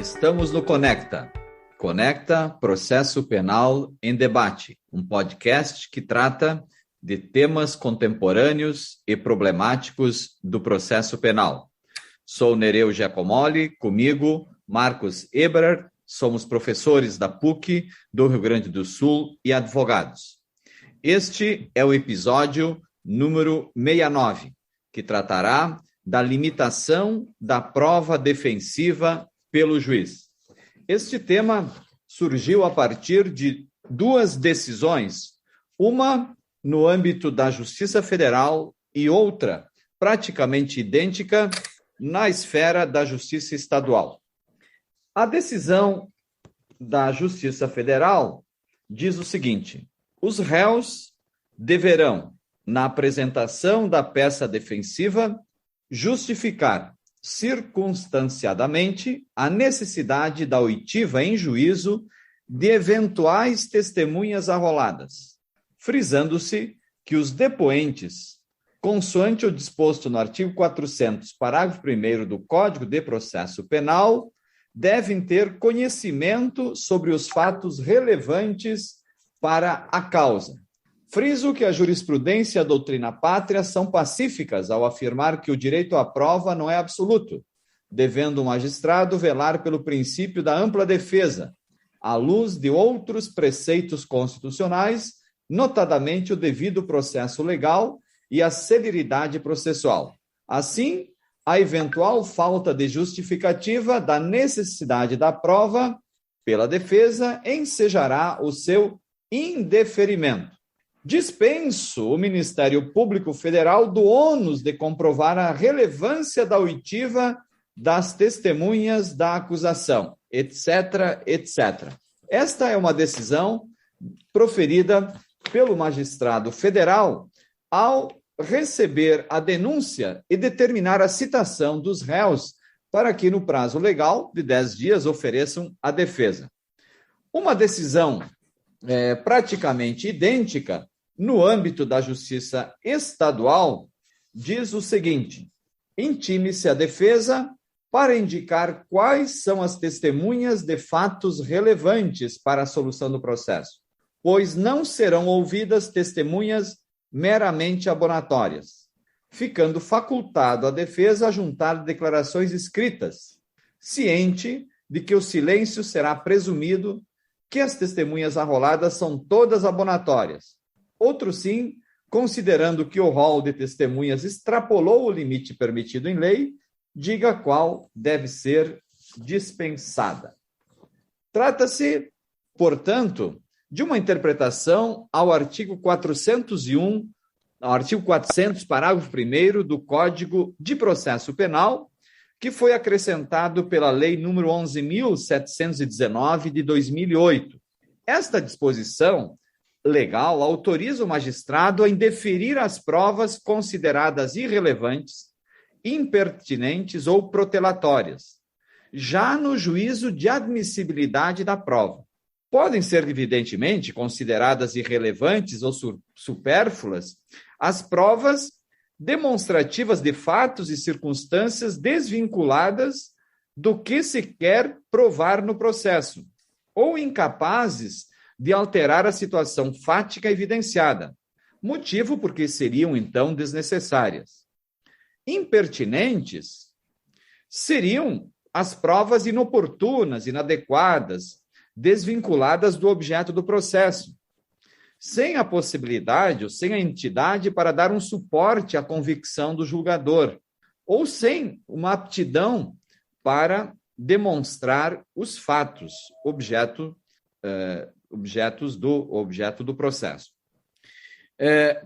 Estamos no Conecta. Conecta Processo Penal em Debate, um podcast que trata de temas contemporâneos e problemáticos do processo penal. Sou Nereu Giacomoli, comigo, Marcos Eberhard, somos professores da PUC do Rio Grande do Sul e advogados. Este é o episódio número 69, que tratará da limitação da prova defensiva pelo juiz. Este tema surgiu a partir de duas decisões, uma no âmbito da Justiça Federal e outra, praticamente idêntica, na esfera da Justiça Estadual. A decisão da Justiça Federal diz o seguinte: os réus deverão, na apresentação da peça defensiva, justificar circunstanciadamente a necessidade da oitiva em juízo de eventuais testemunhas arroladas, frisando-se que os depoentes, consoante o disposto no artigo 400, parágrafo 1º do Código de Processo Penal, devem ter conhecimento sobre os fatos relevantes para a causa. Friso que a jurisprudência e a doutrina pátria são pacíficas ao afirmar que o direito à prova não é absoluto, devendo o magistrado velar pelo princípio da ampla defesa, à luz de outros preceitos constitucionais, notadamente o devido processo legal e a celeridade processual. Assim, a eventual falta de justificativa da necessidade da prova pela defesa ensejará o seu indeferimento. Dispenso o Ministério Público Federal do ônus de comprovar a relevância da oitiva das testemunhas da acusação, etc., etc. Esta é uma decisão proferida pelo magistrado federal ao receber a denúncia e determinar a citação dos réus para que, no prazo legal de 10 dias, ofereçam a defesa. Uma decisão praticamente idêntica no âmbito da Justiça Estadual diz o seguinte: intime-se a defesa para indicar quais são as testemunhas de fatos relevantes para a solução do processo, pois não serão ouvidas testemunhas meramente abonatórias, ficando facultado à defesa a juntar declarações escritas, ciente de que o silêncio será presumido, que as testemunhas arroladas são todas abonatórias. Outro sim, considerando que o rol de testemunhas extrapolou o limite permitido em lei, diga qual deve ser dispensada. Trata-se, portanto, de uma interpretação ao artigo 401, ao artigo 400, parágrafo 1º do Código de Processo Penal, que foi acrescentado pela Lei nº 11.719 de 2008. Esta disposição legal autoriza o magistrado a indeferir as provas consideradas irrelevantes, impertinentes ou protelatórias, já no juízo de admissibilidade da prova. Podem ser, evidentemente, consideradas irrelevantes ou supérfluas as provas demonstrativas de fatos e circunstâncias desvinculadas do que se quer provar no processo, ou incapazes de alterar a situação fática evidenciada, motivo por que seriam, então, desnecessárias. Impertinentes seriam as provas inoportunas, inadequadas, desvinculadas do objeto do processo, sem a possibilidade ou sem a entidade para dar um suporte à convicção do julgador, ou sem uma aptidão para demonstrar os fatos, objeto do processo.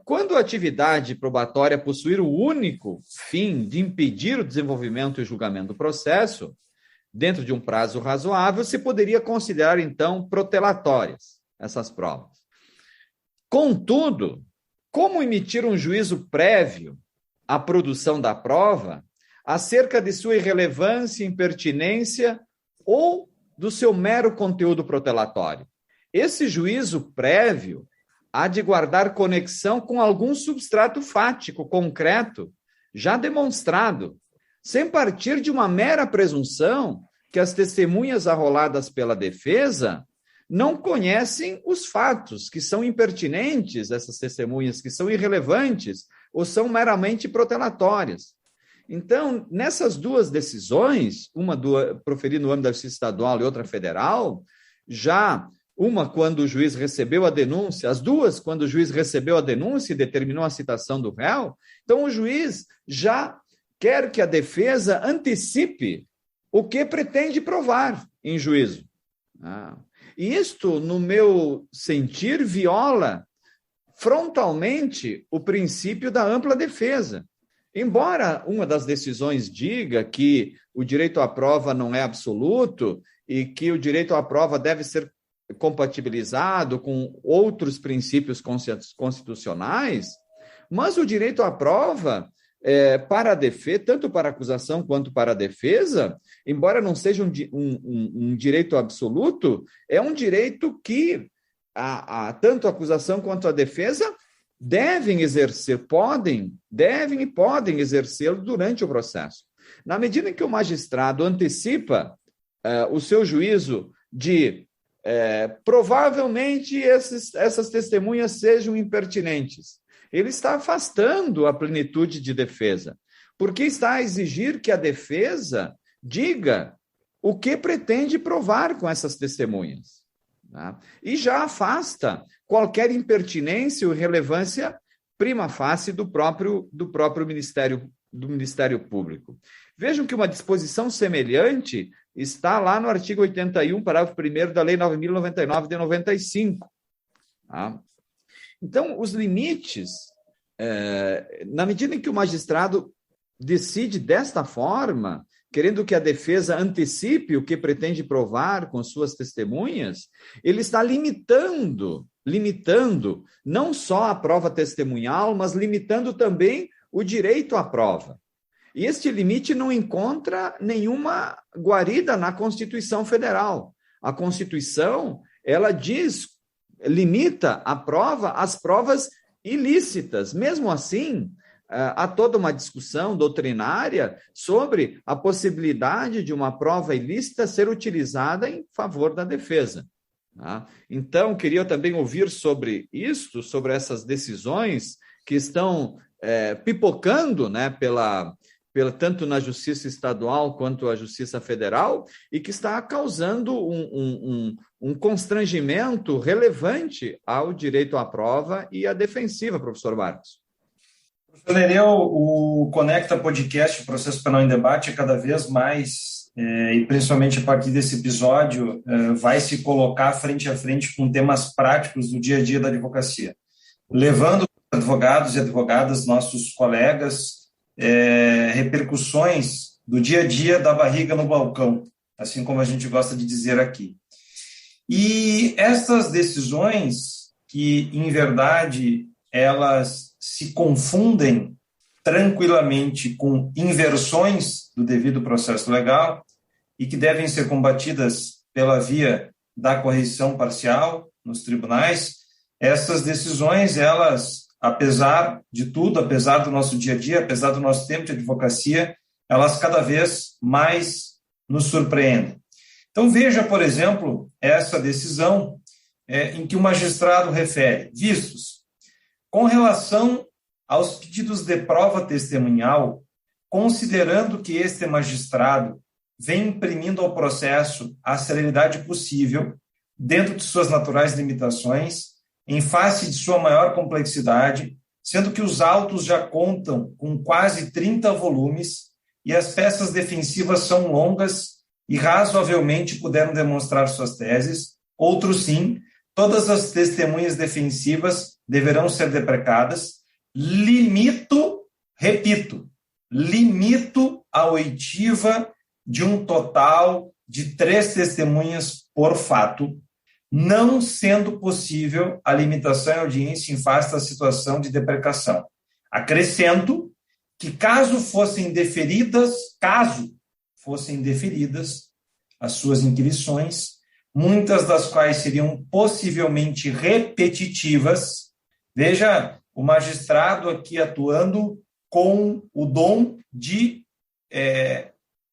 Quando a atividade probatória possuir o único fim de impedir o desenvolvimento e julgamento do processo, dentro de um prazo razoável, se poderia considerar, então, protelatórias essas provas. Contudo, como emitir um juízo prévio à produção da prova acerca de sua irrelevância, impertinência ou do seu mero conteúdo protelatório? Esse juízo prévio há de guardar conexão com algum substrato fático concreto, já demonstrado, sem partir de uma mera presunção que as testemunhas arroladas pela defesa não conhecem os fatos, que são impertinentes, essas testemunhas, que são irrelevantes ou são meramente protelatórias. Então, nessas duas decisões, uma proferida no âmbito da Justiça Estadual e outra federal, já uma quando o juiz recebeu a denúncia, as duas quando o juiz recebeu a denúncia e determinou a citação do réu, então o juiz já quer que a defesa antecipe o que pretende provar em juízo. E isto, no meu sentir, viola frontalmente o princípio da ampla defesa. Embora uma das decisões diga que o direito à prova não é absoluto e que o direito à prova deve ser compatibilizado com outros princípios constitucionais, mas o direito à prova, para a defesa, tanto para a acusação quanto para a defesa, embora não seja um direito absoluto, é um direito que tanto a acusação quanto a defesa devem exercer, devem e podem exercê-lo durante o processo. Na medida em que o magistrado antecipa o seu juízo de provavelmente essas testemunhas sejam impertinentes, ele está afastando a plenitude de defesa, porque está a exigir que a defesa diga o que pretende provar com essas testemunhas. Tá? E já afasta qualquer impertinência ou relevância prima facie do próprio Ministério Público. Vejam que uma disposição semelhante está lá no artigo 81, parágrafo 1º da Lei 9.099 de 95. Tá? Então, os limites, na medida em que o magistrado decide desta forma, querendo que a defesa antecipe o que pretende provar com suas testemunhas, ele está limitando não só a prova testemunhal, mas limitando também o direito à prova. E este limite não encontra nenhuma guarida na Constituição Federal. A Constituição, ela limita a prova às provas ilícitas. Mesmo assim, há toda uma discussão doutrinária sobre a possibilidade de uma prova ilícita ser utilizada em favor da defesa. Tá? Então, queria também ouvir sobre isto, sobre essas decisões que estão pipocando, né, tanto na Justiça Estadual quanto a Justiça Federal, e que está causando um constrangimento relevante ao direito à prova e à defensiva, professor Marcos. Professor Nereu, o Conecta Podcast, o Processo Penal em Debate, cada vez mais, e principalmente a partir desse episódio, vai se colocar frente a frente com temas práticos do dia a dia da advocacia, levando advogados e advogadas, nossos colegas, repercussões do dia a dia da barriga no balcão, assim como a gente gosta de dizer aqui. E essas decisões que, em verdade, elas se confundem tranquilamente com inversões do devido processo legal e que devem ser combatidas pela via da correição parcial nos tribunais, essas decisões, elas, apesar de tudo, apesar do nosso dia a dia, apesar do nosso tempo de advocacia, elas cada vez mais nos surpreendem. Então, veja, por exemplo, essa decisão em que o magistrado refere, vistos, com relação aos pedidos de prova testemunhal, considerando que este magistrado vem imprimindo ao processo a celeridade possível, dentro de suas naturais limitações, em face de sua maior complexidade, sendo que os autos já contam com quase 30 volumes e as peças defensivas são longas e razoavelmente puderam demonstrar suas teses, outros sim, todas as testemunhas defensivas deverão ser deprecadas, limito a oitiva de um total de 3 testemunhas por fato, não sendo possível a limitação em audiência em face da situação de deprecação. Acrescento que caso fossem deferidas as suas inquirições, muitas das quais seriam possivelmente repetitivas, veja, o magistrado aqui atuando com o dom de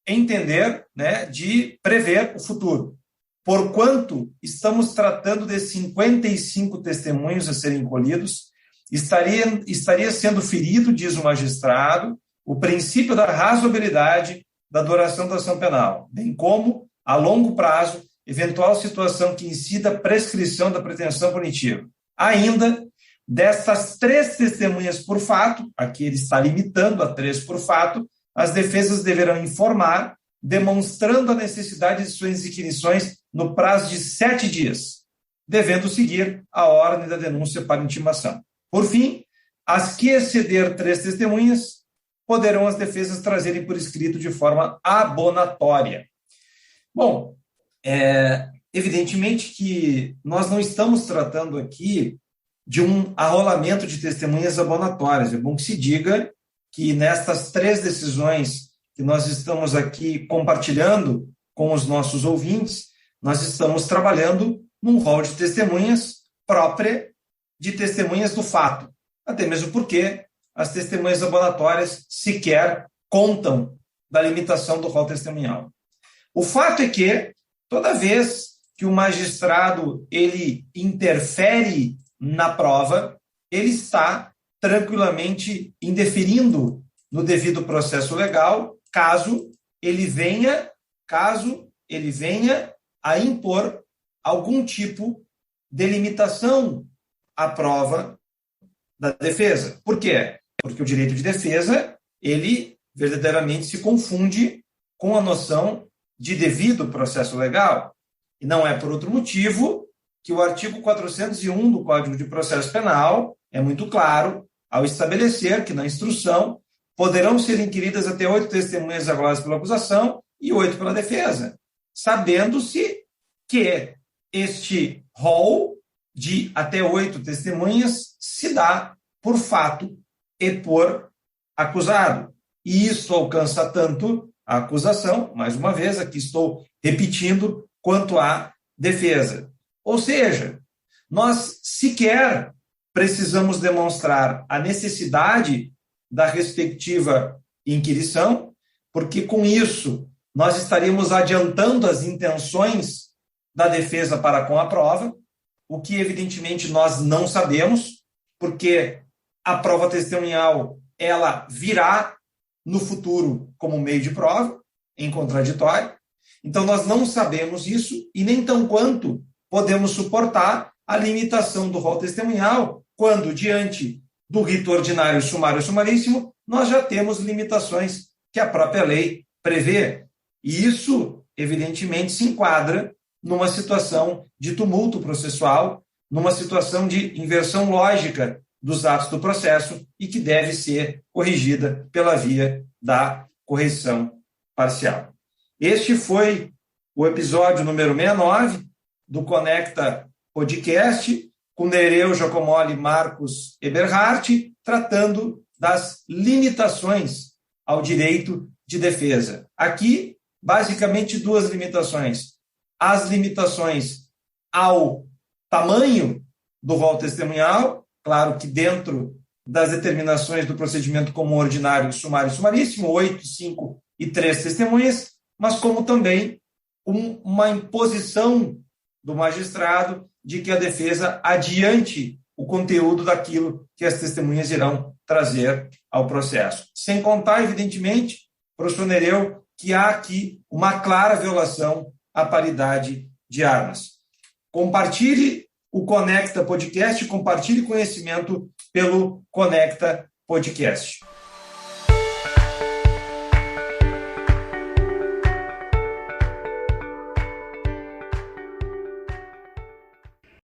entender, né, de prever o futuro. Porquanto estamos tratando de 55 testemunhos a serem colhidos, estaria sendo ferido, diz o magistrado, o princípio da razoabilidade da duração da ação penal, bem como, a longo prazo, eventual situação que incida a prescrição da pretensão punitiva. Ainda, destas 3 testemunhas por fato, aqui ele está limitando a 3 por fato, as defesas deverão informar, demonstrando a necessidade de suas inquirições no prazo de 7 dias, devendo seguir a ordem da denúncia para intimação. Por fim, as que exceder 3 testemunhas, poderão as defesas trazerem por escrito de forma abonatória. Bom, evidentemente que nós não estamos tratando aqui de um arrolamento de testemunhas abonatórias. É bom que se diga que nestas 3 decisões que nós estamos aqui compartilhando com os nossos ouvintes, nós estamos trabalhando num rol de testemunhas própria de testemunhas do fato, até mesmo porque as testemunhas abonatórias sequer contam da limitação do rol testemunhal. O fato é que, toda vez que o magistrado ele interfere na prova, ele está tranquilamente indeferindo no devido processo legal, caso ele venha a impor algum tipo de limitação à prova da defesa. Por quê? Porque o direito de defesa, ele verdadeiramente se confunde com a noção de devido processo legal. E não é por outro motivo que o artigo 401 do Código de Processo Penal é muito claro ao estabelecer que na instrução poderão ser inquiridas até 8 testemunhas arroladas pela acusação e 8 pela defesa, sabendo-se que este rol de até 8 testemunhas se dá por fato e por acusado. E isso alcança tanto a acusação, mais uma vez, aqui estou repetindo, quanto à defesa. Ou seja, nós sequer precisamos demonstrar a necessidade da respectiva inquirição, porque com isso nós estaríamos adiantando as intenções da defesa para com a prova, o que evidentemente nós não sabemos, porque a prova testemunhal ela virá no futuro como meio de prova, em contraditório. Então nós não sabemos isso e nem tão quanto podemos suportar a limitação do rol testemunhal quando, diante do rito ordinário sumário sumaríssimo, nós já temos limitações que a própria lei prevê. E isso, evidentemente, se enquadra numa situação de tumulto processual, numa situação de inversão lógica dos atos do processo e que deve ser corrigida pela via da correção parcial. Este foi o episódio número 69 do Conecta Podcast, com Nereu Giacomoli e Marcos Eberhardt, tratando das limitações ao direito de defesa. Aqui, basicamente, 2 limitações. As limitações ao tamanho do rol testemunhal, claro que dentro das determinações do procedimento comum ordinário, sumário e sumaríssimo, 8, 5 e 3 testemunhas, mas como também uma imposição do magistrado de que a defesa adiante o conteúdo daquilo que as testemunhas irão trazer ao processo. Sem contar, evidentemente, professor Nereu, que há aqui uma clara violação à paridade de armas. Compartilhe o Conecta Podcast, compartilhe conhecimento pelo Conecta Podcast.